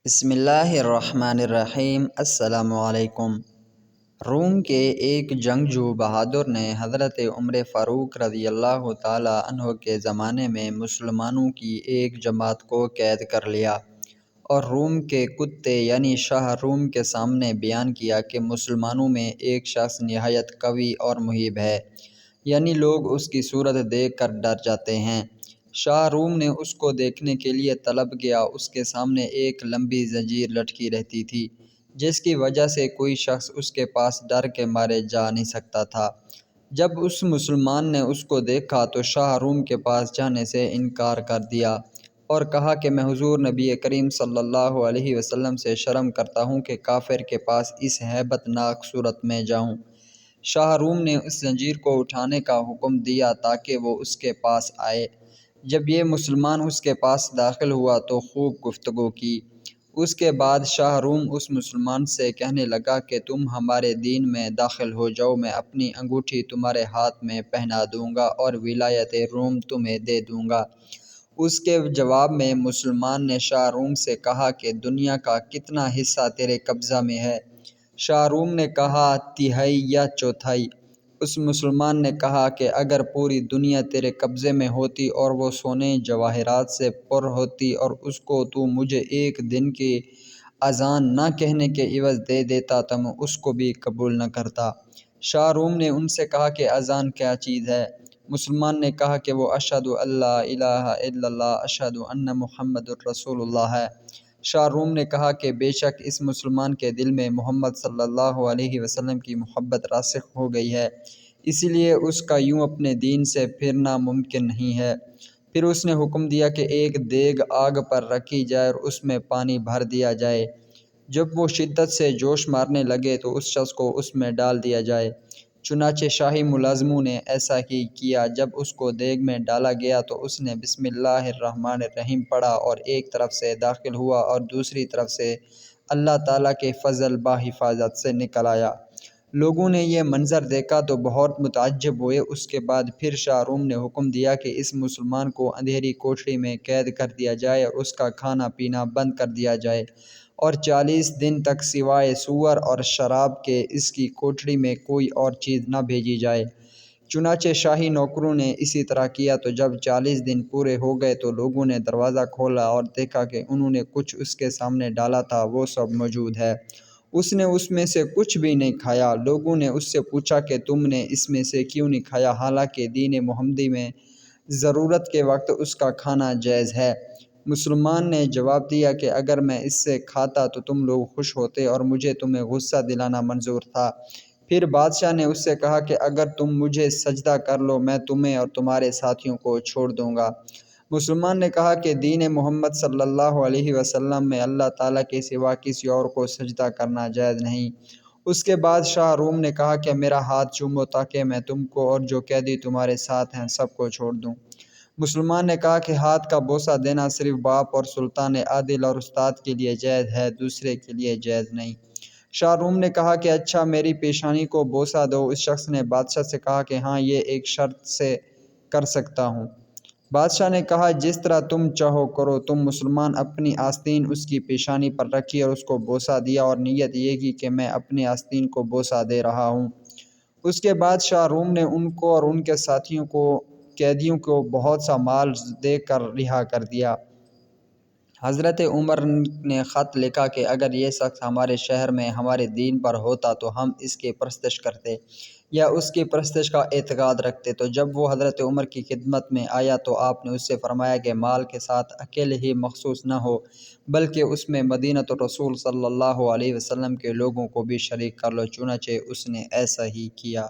بسم اللہ الرحمن الرحیم۔ السلام علیکم۔ روم کے ایک جنگجو بہادر نے حضرت عمر فاروق رضی اللہ تعالی عنہ کے زمانے میں مسلمانوں کی ایک جماعت کو قید کر لیا اور روم کے کتے یعنی شاہ روم کے سامنے بیان کیا کہ مسلمانوں میں ایک شخص نہایت قوی اور مہیب ہے، یعنی لوگ اس کی صورت دیکھ کر ڈر جاتے ہیں۔ شاہ روم نے اس کو دیکھنے کے لیے طلب کیا۔ اس کے سامنے ایک لمبی زنجیر لٹکی رہتی تھی، جس کی وجہ سے کوئی شخص اس کے پاس ڈر کے مارے جا نہیں سکتا تھا۔ جب اس مسلمان نے اس کو دیکھا تو شاہ روم کے پاس جانے سے انکار کر دیا اور کہا کہ میں حضور نبی کریم صلی اللہ علیہ وسلم سے شرم کرتا ہوں کہ کافر کے پاس اس ہیبت ناک صورت میں جاؤں۔ شاہ روم نے اس زنجیر کو اٹھانے کا حکم دیا تاکہ وہ اس کے پاس آئے۔ جب یہ مسلمان اس کے پاس داخل ہوا تو خوب گفتگو کی۔ اس کے بعد شاہ روم اس مسلمان سے کہنے لگا کہ تم ہمارے دین میں داخل ہو جاؤ، میں اپنی انگوٹھی تمہارے ہاتھ میں پہنا دوں گا اور ولایت روم تمہیں دے دوں گا۔ اس کے جواب میں مسلمان نے شاہ روم سے کہا کہ دنیا کا کتنا حصہ تیرے قبضہ میں ہے؟ شاہ روم نے کہا تہائی یا چوتھائی۔ اس مسلمان نے کہا کہ اگر پوری دنیا تیرے قبضے میں ہوتی اور وہ سونے جواہرات سے پر ہوتی اور اس کو تو مجھے ایک دن کی اذان نہ کہنے کے عوض دے دیتا تو میں اس کو بھی قبول نہ کرتا۔ شاہ روم نے ان سے کہا کہ اذان کیا چیز ہے؟ مسلمان نے کہا کہ وہ اشہد ان لا الہ الا اللہ اشہد ان محمد الرسول اللہ ہے۔ شاہ روم نے کہا کہ بے شک اس مسلمان کے دل میں محمد صلی اللہ علیہ وسلم کی محبت راسخ ہو گئی ہے، اسی لیے اس کا یوں اپنے دین سے پھرنا ممکن نہیں ہے۔ پھر اس نے حکم دیا کہ ایک دیگ آگ پر رکھی جائے اور اس میں پانی بھر دیا جائے۔ جب وہ شدت سے جوش مارنے لگے تو اس شخص کو اس میں ڈال دیا جائے۔ چنانچہ شاہی ملازموں نے ایسا ہی کیا۔ جب اس کو دیگ میں ڈالا گیا تو اس نے بسم اللہ الرحمن الرحیم پڑھا اور ایک طرف سے داخل ہوا اور دوسری طرف سے اللہ تعالیٰ کے فضل بحفاظت سے نکل آیا۔ لوگوں نے یہ منظر دیکھا تو بہت متعجب ہوئے۔ اس کے بعد پھر شاہ روم نے حکم دیا کہ اس مسلمان کو اندھیری کوٹری میں قید کر دیا جائے اور اس کا کھانا پینا بند کر دیا جائے اور 40 دن تک سوائے سور اور شراب کے اس کی کوٹری میں کوئی اور چیز نہ بھیجی جائے۔ چنانچہ شاہی نوکروں نے اسی طرح کیا۔ تو جب 40 دن پورے ہو گئے تو لوگوں نے دروازہ کھولا اور دیکھا کہ انہوں نے کچھ اس کے سامنے ڈالا تھا وہ سب موجود ہے۔ اس نے اس میں سے کچھ بھی نہیں کھایا۔ لوگوں نے اس سے پوچھا کہ تم نے اس میں سے کیوں نہیں کھایا، حالانکہ دین محمدی میں ضرورت کے وقت اس کا کھانا جائز ہے؟ مسلمان نے جواب دیا کہ اگر میں اس سے کھاتا تو تم لوگ خوش ہوتے اور مجھے تمہیں غصہ دلانا منظور تھا۔ پھر بادشاہ نے اس سے کہا کہ اگر تم مجھے سجدہ کر لو میں تمہیں اور تمہارے ساتھیوں کو چھوڑ دوں گا۔ مسلمان نے کہا کہ دین محمد صلی اللہ علیہ وسلم میں اللہ تعالیٰ کے سوا کسی اور کو سجدہ کرنا جائز نہیں۔ اس کے بعد شاہ روم نے کہا کہ میرا ہاتھ چومو تاکہ میں تم کو اور جو قیدی تمہارے ساتھ ہیں سب کو چھوڑ دوں۔ مسلمان نے کہا کہ ہاتھ کا بوسہ دینا صرف باپ اور سلطان عادل اور استاد کے لیے جائز ہے، دوسرے کے لیے جائز نہیں۔ شاہ روم نے کہا کہ اچھا میری پیشانی کو بوسہ دو۔ اس شخص نے بادشاہ سے کہا کہ ہاں یہ ایک شرط سے کر سکتا ہوں۔ بادشاہ نے کہا جس طرح تم چاہو کرو۔ تم مسلمان اپنی آستین اس کی پیشانی پر رکھی اور اس کو بوسہ دیا اور نیت یہ کی کہ میں اپنی آستین کو بوسہ دے رہا ہوں۔ اس کے بعد شاہ روم نے ان کو اور ان کے ساتھیوں کو قیدیوں کو بہت سا مال دے کر رہا کر دیا۔ حضرت عمر نے خط لکھا کہ اگر یہ شخص ہمارے شہر میں ہمارے دین پر ہوتا تو ہم اس کی پرستش کرتے یا اس کی پرستش کا اعتقاد رکھتے۔ تو جب وہ حضرت عمر کی خدمت میں آیا تو آپ نے اس سے فرمایا کہ مال کے ساتھ اکیلے ہی مخصوص نہ ہو بلکہ اس میں مدینۃ الرسول صلی اللہ علیہ وسلم کے لوگوں کو بھی شریک کر لو۔ چنانچہ اس نے ایسا ہی کیا۔